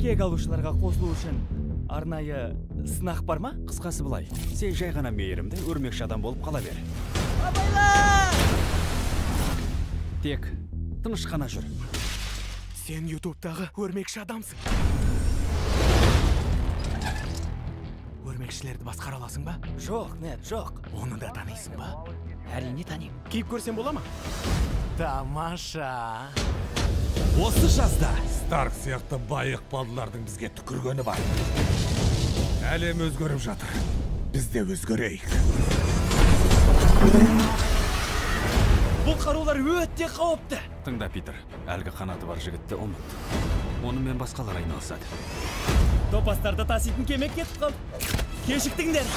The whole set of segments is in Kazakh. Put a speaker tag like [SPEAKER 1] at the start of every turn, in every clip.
[SPEAKER 1] кек алушыларға қосылу үшін арнайы сынақ бар ма?
[SPEAKER 2] Қысқасы былай, сен жай ғана мейірімді өрмекші адам болып қала бер.
[SPEAKER 1] Абайлар!
[SPEAKER 2] Тек тыныш қана жүр.
[SPEAKER 1] Сен ютубтағы өрмекші адамсың. Өрмекшілерді басқара аласың ба? Жоқ, нет, жоқ. Оны да танисың ба?
[SPEAKER 2] Әрине таним.
[SPEAKER 1] Кейіп көрсем бола ма? Тамаша.
[SPEAKER 3] Осы жазда Старк сияқты байық балдылардың бізге түкіргені бар. Әлем өзгеріп жатыр. Біз де өзгерейік.
[SPEAKER 1] Бұл қарулар өте қауіпті.
[SPEAKER 2] Тыңда, Питер, әлгі қанаты бар жігітті ұмыт. Онымен басқалар айналысады.
[SPEAKER 1] Топастарды таситын кеме кетіп қалды. Кешіктіңдер.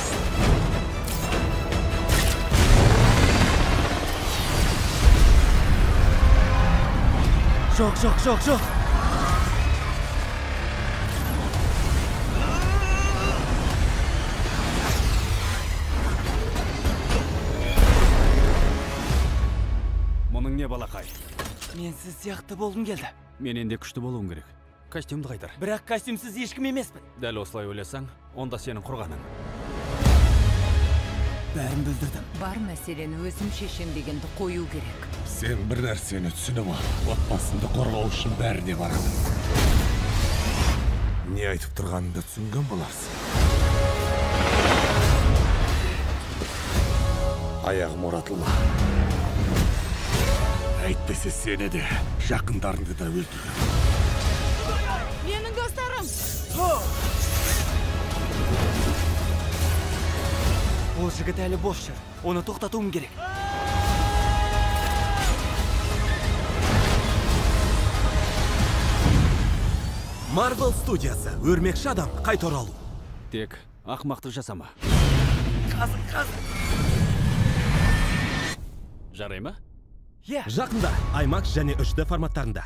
[SPEAKER 1] Жоқ.
[SPEAKER 2] Мұның не балақай?
[SPEAKER 1] Мен сіз сияқты болғым келді.
[SPEAKER 2] Менен де күшті болуың керек. Костюмді қайтар.
[SPEAKER 1] Бірақ костюмсіз ешкім емеспін.
[SPEAKER 2] Дәл осылай ойласаң, онда сенің құрғаның.
[SPEAKER 1] Бәрін бүлдірдім.
[SPEAKER 4] Бар мәселені өзім шешем дегенді қою керек.
[SPEAKER 3] Сен бір нәрсені түсініп ал. Отбасынды қорғау үшін бәріне барады. Не айтып тұрғаныңды түсінген боларсың. Аяғым оратылма. Әйтпесе сені де, жақындарыңды да өлтірем.
[SPEAKER 4] Менің достарым!
[SPEAKER 1] Ол жігіт әлі бос жүр. Оны тоқтатуым керек.
[SPEAKER 5] Marvel студиясы өрмекші адам қайта оралу.
[SPEAKER 2] Тек ақмақты жасама.
[SPEAKER 1] Қазір.
[SPEAKER 2] Жарай ма?
[SPEAKER 1] Иә.
[SPEAKER 5] Жақында IMAX және 3D форматтарында.